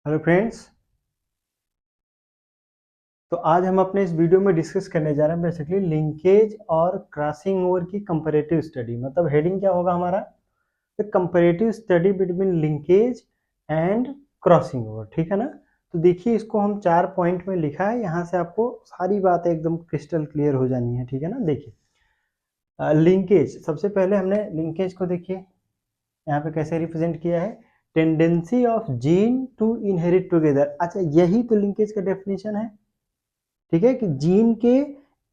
Hello friends. तो आज हम अपने इस वीडियो में डिस्कस करने जा रहे हैं बेसिकली लिंकेज और क्रॉसिंग ओवर की कंपैरेटिव स्टडी। मतलब हेडिंग क्या होगा हमारा, the comparative study between linkage and crossing over. ठीक है ना। तो देखिए, इसको हम 4 पॉइंट में लिखा है, यहाँ से आपको सारी बातें एकदम क्रिस्टल क्लियर हो जानी है। ठीक है ना। देखिए लिंकेज, सबसे पहले हमने लिंकेज को देखिए यहाँ पे कैसे रिप्रेजेंट किया है, tendency of gene to inherit together. अच्छा, यही तो लिंकेज का डेफिनेशन है। ठीक है, कि जीन के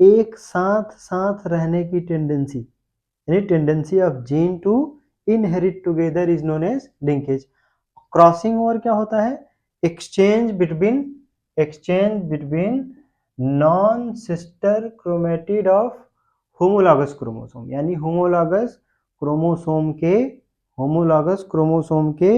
एक साथ साथ रहने की टेंडेंसी, यानी tendency of gene to inherit together is known as linkage. Crossing over क्या होता है, exchange between non sister chromatid of homologous chromosome, यानी होमोलॉगस क्रोमोसोम के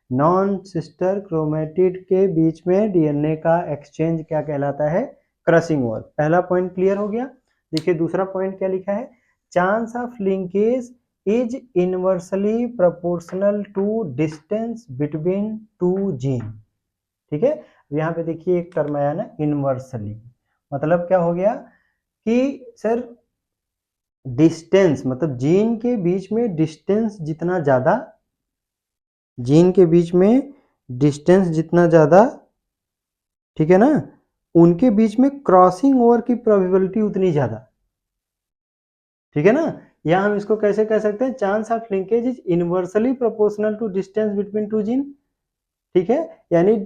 नॉन सिस्टर क्रोमेटिड के बीच में डीएनए का एक्सचेंज क्या कहलाता है, क्रॉसिंग ओवर। पहला पॉइंट क्लियर हो गया। देखिए दूसरा पॉइंट क्या लिखा है, chance of linkage is inversely proportional to distance between two gene. ठीक है, यहाँ पे देखिए एक टर्म आया ना, इनवर्सली। मतलब क्या हो गया कि सर डिस्टेंस, मतलब जीन के बीच में डिस्टेंस जितना ज्यादा, जीन के बीच में डिस्टेंस जितना ज्यादा, ठीक है ना, उनके बीच में क्रॉसिंग ओवर की प्रोबेबिलिटी उतनी ज्यादा। ठीक है ना। या हम इसको कैसे कह सकते हैं, chance of linkage is inversely proportional to distance between two gene. ठीक है, यानी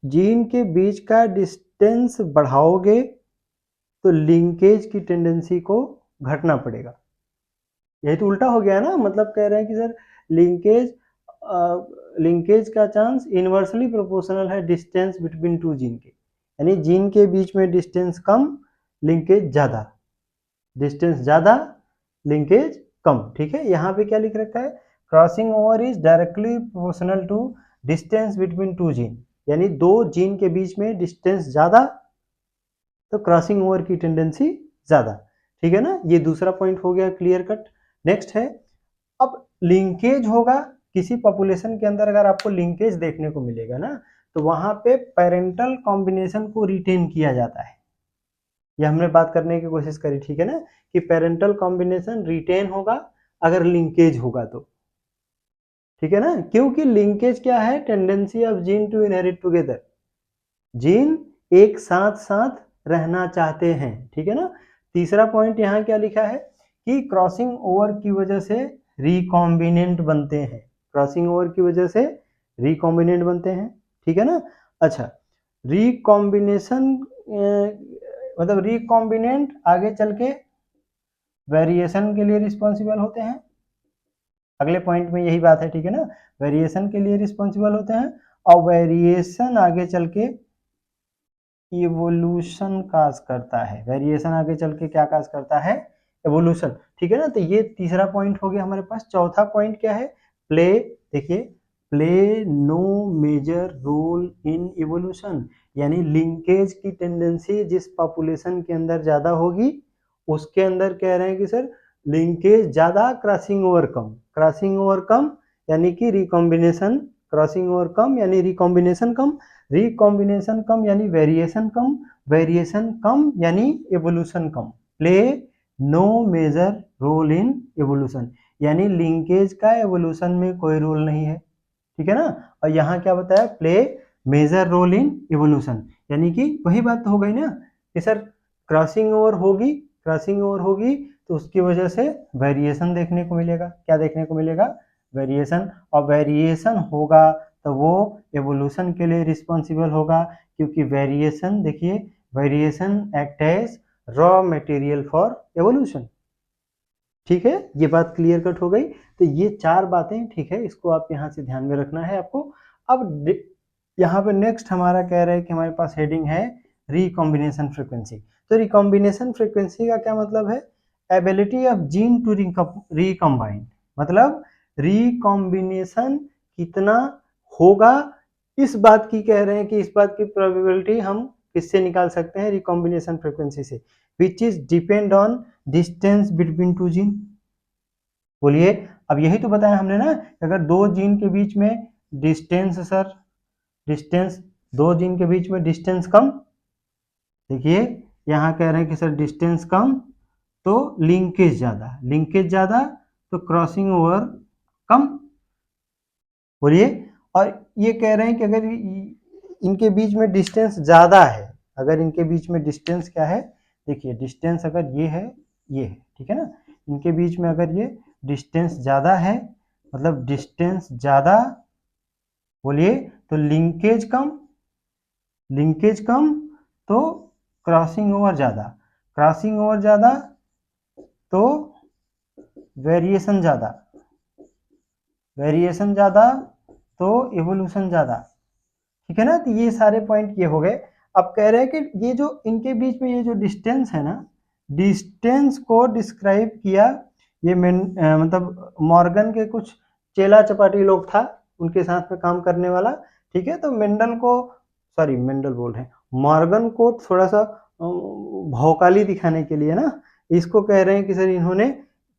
जीन के बीच का डिस्टेंस बढ़ाओगे तो लिंकेज की टेंडेंसी को घटना पड़ेगा। यही तो उल्टा हो गया ना। मतलब कह रहे हैं कि सर लिंकेज लिंकेज का चांस इनवर्सली प्रोपोर्शनल है डिस्टेंस बिटवीन टू जीन के, यानी जीन के बीच में डिस्टेंस कम, लिंकेज ज्यादा, डिस्टेंस ज्यादा, लिंकेज कम। ठीक है, यहाँ पे क्या लिख रखा है, crossing over is directly proportional to distance between two gene, यानी दो जीन के बीच में डिस्टेंस ज्यादा तो क्रॉसिंग ओवर की टेंडेंसी ज्यादा। ठीक है ना, ये दूसरा पॉइंट हो गया क्लियर कट। नेक्स्ट है, अब लिंकेज होगा किसी पॉपुलेशन के अंदर, अगर आपको लिंकेज देखने को मिलेगा ना, तो वहां पे पेरेंटल कॉम्बिनेशन को रिटेन किया जाता है। ये हमने बात करने की कोशिश करी। ठीक है ना, कि पेरेंटल कॉम्बिनेशन रिटेन होगा अगर लिंकेज होगा तो। ठीक है ना, क्योंकि लिंकेज क्या है, tendency of gene to inherit together, gene एक साथ साथ रहना चाहते हैं। ठीक है ना। तीसरा पॉइंट यहाँ क्या लिखा है कि क्रॉसिंग ओवर की वजह से रिकॉम्बिनेंट बनते हैं, क्रॉसिंग ओवर की वजह से रिकॉम्बिनेंट बनते हैं। ठीक है ना। अच्छा, रिकॉम्बिनेशन मतलब रिकॉम्बिनेंट आगे चल के वेरिएशन के लिए रिस्पॉन्सिबल होते हैं। अगले पॉइंट में यही बात है। ठीक है ना, वेरिएशन के लिए रिस्पॉन्सिबल होते हैं, और वेरिएशन आगे चल के इवोल्यूशन काज करता है। वेरिएशन आगे चल के क्या काज करता है, एवोल्यूशन। ठीक है ना। तो ये तीसरा पॉइंट हो गया हमारे पास। चौथा पॉइंट क्या है, प्ले। देखिए, play no major role in evolution, यानी लिंकेज की टेंडेंसी जिस पॉपुलेशन के अंदर ज्यादा होगी उसके अंदर कह रहे हैं कि सर लिंकेज ज्यादा, क्रॉसिंग ओवर कम। क्रॉसिंग ओवर कम यानी कि रिकॉम्बिनेशन, क्रॉसिंग ओवर कम यानी रिकॉम्बिनेशन कम, रिकॉम्बिनेशन कम यानी वेरिएशन कम, वेरिएशन कम यानी एवोल्यूशन कम। Play no major role in evolution, यानी लिंकेज का एवोल्यूशन में कोई रोल नहीं है। ठीक है ना। और यहाँ क्या बताया, play major role in evolution, यानी कि वही बात तो हो गई ना कि सर क्रॉसिंग ओवर होगी, क्रॉसिंग ओवर होगी तो उसकी वजह से वेरिएशन देखने को मिलेगा। क्या देखने को मिलेगा, वेरिएशन। और वेरिएशन होगा तो वो एवोल्यूशन के लिए रिस्पॉन्सिबल होगा, क्योंकि वेरिएशन, देखिए variation act as raw material for evolution. ठीक है, ये बात क्लियर कट हो गई। तो ये चार बातें, ठीक है, इसको आप यहाँ से ध्यान में रखना है आपको। अब यहाँ पे नेक्स्ट हमारा कह रहे हैं कि हमारे पास हेडिंग है रिकॉम्बिनेशन फ्रीक्वेंसी। तो रिकॉम्बिनेशन फ्रीक्वेंसी का क्या मतलब है, ability of gene to recombine, मतलब रिकॉम्बिनेशन कितना होगा, इस बात की कह रहे हैं कि इस बात की प्रोबेबिलिटी हम किससे निकाल सकते हैं, रिकॉम्बिनेशन फ्रीक्वेंसी से, which is depend on distance between two gene. बोलिए, अब यही तो बताया हमने ना, अगर दो जीन के बीच में डिस्टेंस सर डिस्टेंस, दो जीन के बीच में डिस्टेंस कम, देखिए यहाँ कह रहे हैं कि सर डिस्टेंस कम तो लिंकेज ज़्यादा, लिंकेज ज़्यादा तो क्रॉसिंग ओवर कम, बोलिए। और ये कह रहे हैं कि अगर इनके बीच में डिस्टेंस ज़्यादा है, अगर इनके बीच में डिस्टेंस क्या है, देखिए डिस्टेंस अगर ये है, ये है, ठीक है ना, इनके बीच में अगर ये डिस्टेंस ज़्यादा है, मतलब डिस्टेंस ज़्यादा, बोलिए, तो लिंकेज कम, लिंकेज कम तो क्रॉसिंग ओवर ज़्यादा, क्रॉसिंग ओवर ज़्यादा तो वेरिएशन ज़्यादा, वेरिएशन ज़्यादा तो इवोल्यूशन ज़्यादा, ठीक है ना। तो ये सारे पॉइंट ये हो गए। अब कह रहे हैं कि ये जो इनके बीच में ये जो डिस्टेंस है ना, डिस्टेंस को डिस्क्राइब किया ये मतलब मॉर्गन के कुछ चेला चपाटी लोग था, उनके साथ में काम करने वाला, ठीक है। तो मेंडल को, सॉरी मेंडल बोल रहे हैं, मॉर्गन को थोड़ा सा भौकाली दिखाने के लिए ना, इसको कह रहे हैं कि सर इन्होंने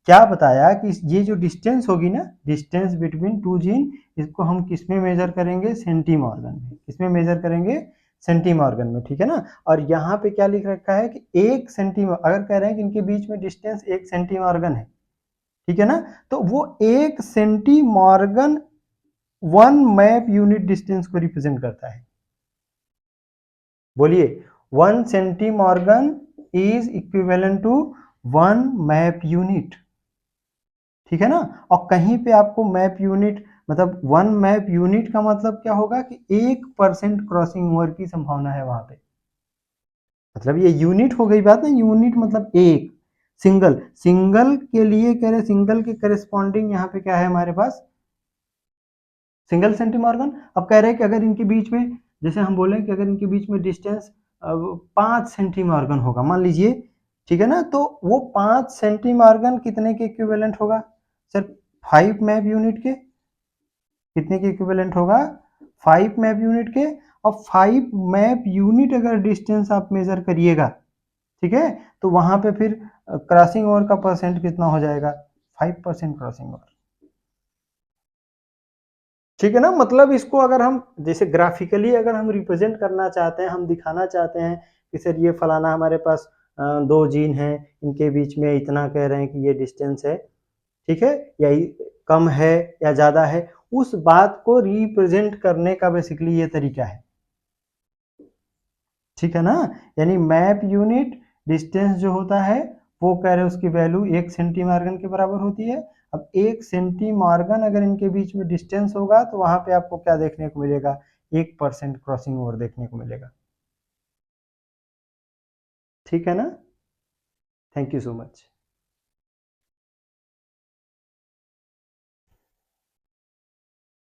क्या बताया कि ये जो डिस्टेंस होगी ना, डिस्टेंस बिटवीन टू जीन, इसको हम किस में मेजर करेंगे, सेंटीमॉर्गन में, किसमें मेजर करेंगे, सेंटीमॉर्गन में, ठीक है ना। और यहाँ पे क्या लिख रखा है कि एक सेंटीमॉर्गन, अगर कह रहे हैं कि इनके बीच में डिस्टेंस एक सेंटीमॉर्गन है, ठीक है ना, तो वो एक सेंटीमॉर्गन 1 मैप यूनिट डिस्टेंस को रिप्रेजेंट करता है, बोलिए 1 centimorgan is equivalent to 1 map unit, ठीक है ना। और कहीं पे आपको मैप यूनिट, मतलब 1 मैप यूनिट का मतलब क्या होगा कि 1% क्रॉसिंग ओवर की संभावना है वहां पे, मतलब ये यूनिट हो गई बात ना, यूनिट मतलब एक, सिंगल, सिंगल के लिए कह रहे, सिंगल के करेस्पॉन्डिंग यहाँ पे क्या है हमारे पास, सिंगल सेंटीमॉर्गन। अब कह रहे हैं कि अगर इनके बीच में, जैसे हम बोले कि अगर इनके बीच में डिस्टेंस 5 सेंटीमॉर्गन होगा मान लीजिए, ठीक है ना, तो वो 5 सेंटीमॉर्गन कितने के इक्विवेलेंट होगा, सर 5 मैप यूनिट के, कितने के इक्विवेलेंट होगा, 5 मैप यूनिट के। और 5 मैप यूनिट अगर डिस्टेंस आप मेजर करिएगा, ठीक है, तो वहां पे फिर क्रॉसिंग ओवर का परसेंट कितना हो जाएगा, 5% क्रॉसिंग ओवर, ठीक है ना। मतलब इसको अगर हम जैसे ग्राफिकली अगर हम रिप्रेजेंट करना चाहते हैं, हम दिखाना चाहते हैं कि सर ये फलाना हमारे पास दो जीन है, इनके बीच में इतना कह रहे हैं कि ये डिस्टेंस है, ठीक है, या कम है या ज्यादा है, उस बात को रिप्रेजेंट करने का बेसिकली ये तरीका है, ठीक है ना। यानी मैप यूनिट डिस्टेंस जो होता है वो कह रहे हैं उसकी वैल्यू 1 सेंटीमॉर्गन के बराबर होती है। अब 1 सेंटीमॉर्गन अगर इनके बीच में डिस्टेंस होगा तो वहां पे आपको क्या देखने को मिलेगा, 1% क्रॉसिंग ओवर देखने को मिलेगा, ठीक है ना। Thank you so much.